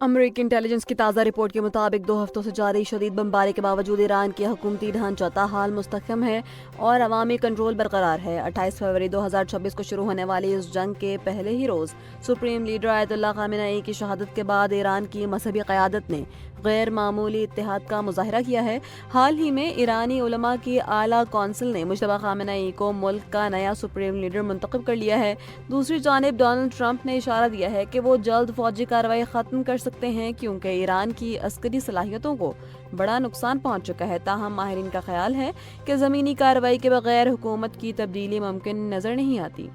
امریکی انٹیلیجنس کی تازہ رپورٹ کے مطابق 2 ہفتوں سے جاری شدید بمباری کے باوجود ایران کی حکومتی ڈھانچہ تاحال مستحکم ہے اور عوامی کنٹرول برقرار ہے۔ 28 فروری 2026 کو شروع ہونے والی اس جنگ کے پہلے ہی روز سپریم لیڈر آیت اللہ خامنہ ای کی شہادت کے بعد ایران کی مذہبی قیادت نے غیر معمولی اتحاد کا مظاہرہ کیا ہے۔ حال ہی میں ایرانی علماء کی اعلیٰ کونسل نے مجتبی خامنہ ای کو ملک کا نیا سپریم لیڈر منتخب کر لیا ہے۔ دوسری جانب ڈونلڈ ٹرمپ نے اشارہ دیا ہے کہ وہ جلد فوجی کارروائی ختم کر سکتے ہیں کیونکہ ایران کی عسکری صلاحیتوں کو بڑا نقصان پہنچ چکا ہے۔ تاہم ماہرین کا خیال ہے کہ زمینی کارروائی کے بغیر حکومت کی تبدیلی ممکن نظر نہیں آتی۔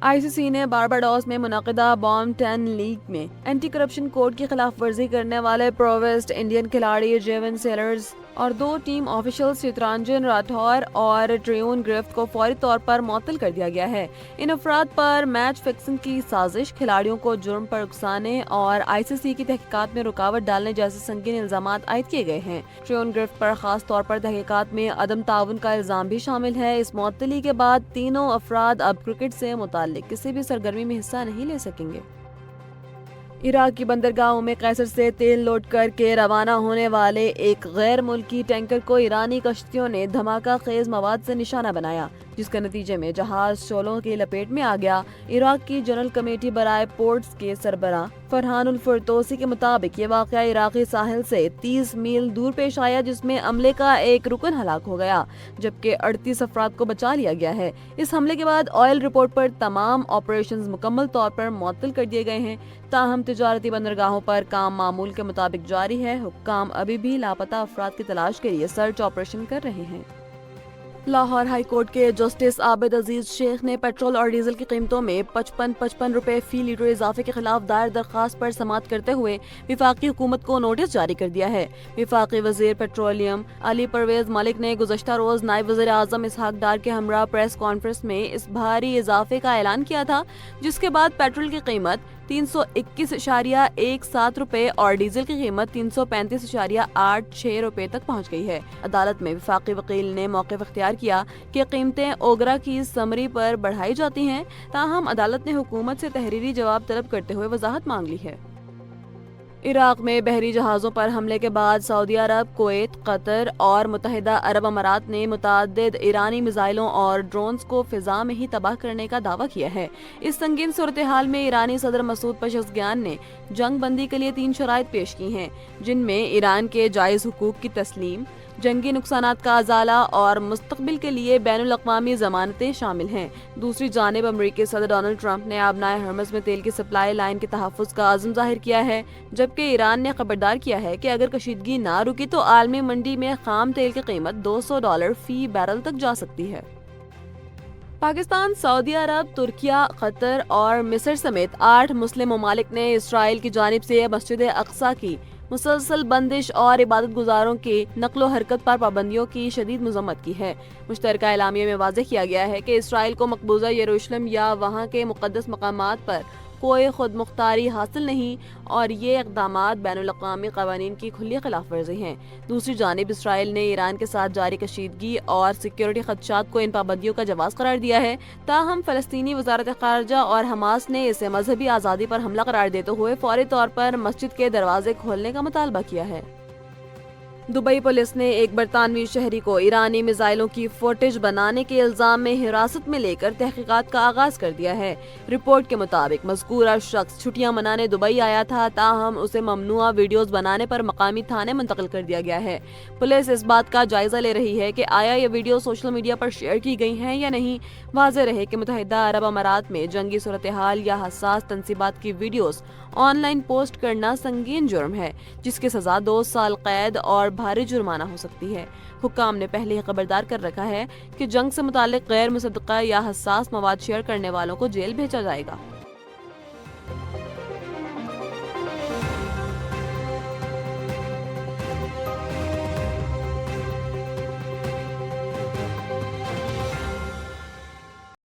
آئی سی سی نے بارباڈوس میں منعقدہ بام 10 لیگ میں اینٹی کرپشن کوڈ کی خلاف ورزی کرنے والے پروویسٹ انڈین کھلاڑی جیون سیلرز اور 2 ٹیم آفیشلز چترانجن راٹھور اور ٹریون گرفت کو فوری طور پر معطل کر دیا گیا ہے۔ ان افراد پر میچ فکسنگ کی سازش، کھلاڑیوں کو جرم پر اکسانے اور آئی سی سی کی تحقیقات میں رکاوٹ ڈالنے جیسے سنگین الزامات عائد کیے گئے ہیں۔ ٹریون گرفت پر خاص طور پر تحقیقات میں عدم تعاون کا الزام بھی شامل ہے۔ اس معطلی کے بعد تینوں افراد اب کرکٹ سے متعلق کسی بھی سرگرمی میں حصہ نہیں لے سکیں گے۔ عراق کی بندرگاہوں میں قیصر سے تیل لوڈ کر کے روانہ ہونے والے ایک غیر ملکی ٹینکر کو ایرانی کشتیوں نے دھماکہ خیز مواد سے نشانہ بنایا، جس کے نتیجے میں جہاز شعلوں کی لپیٹ میں آ گیا۔ عراق کی جنرل کمیٹی برائے پورٹس کے سربراہ فرحان الفردوسی کے مطابق یہ واقعہ عراقی ساحل سے 30 میل دور پیش آیا، جس میں عملے کا ایک رکن ہلاک ہو گیا جبکہ 38 افراد کو بچا لیا گیا ہے۔ اس حملے کے بعد آئل رپورٹ پر تمام آپریشنز مکمل طور پر معطل کر دیے گئے ہیں۔ تاہم تجارتی بندرگاہوں پر کام معمول کے مطابق جاری ہے۔ حکام ابھی بھی لاپتہ افراد کی تلاش کے لیے سرچ آپریشن کر رہے ہیں۔ لاہور ہائی کورٹ کے جسٹس عابد عزیز شیخ نے پیٹرول اور ڈیزل کی قیمتوں میں 55 روپے فی لیٹر اضافے کے خلاف دائر درخواست پر سماعت کرتے ہوئے وفاقی حکومت کو نوٹس جاری کر دیا ہے۔ وفاقی وزیر پیٹرولیم علی پرویز ملک نے گزشتہ روز نائب وزیر اعظم اسحاق ڈار کے ہمراہ پریس کانفرنس میں اس بھاری اضافے کا اعلان کیا تھا، جس کے بعد پیٹرول کی قیمت 321.17 روپے اور ڈیزل کی قیمت 335.86 روپے تک پہنچ گئی ہے۔ عدالت میں وفاقی وکیل نے موقف اختیار کیا کہ قیمتیں اوگرا کی سمری پر بڑھائی جاتی ہیں، تاہم عدالت نے حکومت سے تحریری جواب طلب کرتے ہوئے وضاحت مانگ لی ہے۔ عراق میں بحری جہازوں پر حملے کے بعد سعودی عرب، کویت، قطر اور متحدہ عرب امارات نے متعدد ایرانی میزائلوں اور ڈرونز کو فضا میں ہی تباہ کرنے کا دعویٰ کیا ہے۔ اس سنگین صورتحال میں ایرانی صدر مسعود پزشکیان نے جنگ بندی کے لیے 3 شرائط پیش کی ہیں، جن میں ایران کے جائز حقوق کی تسلیم، جنگی نقصانات کا ازالہ اور مستقبل کے لیے بین الاقوامی ضمانتیں شامل ہیں۔ دوسری جانب امریکی صدر ڈونلڈ ٹرمپ نے آبنائے ہرمز میں تیل کی سپلائی لائن کے تحفظ کا عزم ظاہر کیا ہے، جبکہ ایران نے خبردار کیا ہے کہ اگر کشیدگی نہ رکی تو عالمی منڈی میں خام تیل کی قیمت $200 فی بیرل تک جا سکتی ہے۔ پاکستان، سعودی عرب، ترکیہ، قطر اور مصر سمیت 8 مسلم ممالک نے اسرائیل کی جانب سے مسجد اقصی کی مسلسل بندش اور عبادت گزاروں کی نقل و حرکت پر پابندیوں کی شدید مذمت کی ہے۔ مشترکہ اعلامیہ میں واضح کیا گیا ہے کہ اسرائیل کو مقبوضہ یروشلم یا وہاں کے مقدس مقامات پر کوئی خود مختاری حاصل نہیں اور یہ اقدامات بین الاقوامی قوانین کی کھلی خلاف ورزی ہیں۔ دوسری جانب اسرائیل نے ایران کے ساتھ جاری کشیدگی اور سیکیورٹی خدشات کو ان پابندیوں کا جواز قرار دیا ہے۔ تاہم فلسطینی وزارت خارجہ اور حماس نے اسے مذہبی آزادی پر حملہ قرار دیتے ہوئے فوری طور پر مسجد کے دروازے کھولنے کا مطالبہ کیا ہے۔ دبئی پولیس نے ایک برطانوی شہری کو ایرانی میزائلوں کی فوٹیج بنانے کے الزام میں حراست میں لے کر تحقیقات کا آغاز کر دیا ہے۔ رپورٹ کے مطابق مذکورہ شخص چھٹیاں منانے دبئی آیا تھا، تاہم اسے ممنوعہ ویڈیوز بنانے پر مقامی تھانے منتقل کر دیا گیا ہے۔ پولیس اس بات کا جائزہ لے رہی ہے کہ آیا یہ ویڈیو سوشل میڈیا پر شیئر کی گئی ہیں یا نہیں۔ واضح رہے کہ متحدہ عرب امارات میں جنگی صورتحال یا حساس تنصیبات کی ویڈیوز آن لائن پوسٹ کرنا سنگین جرم ہے، جس کی سزا 2 سال قید اور بھاری جرمانہ ہو سکتی ہے۔ حکام نے پہلے ہی خبردار کر رکھا ہے کہ جنگ سے متعلق غیر مصدقہ یا حساس مواد شیئر کرنے والوں کو جیل بھیجا جائے گا۔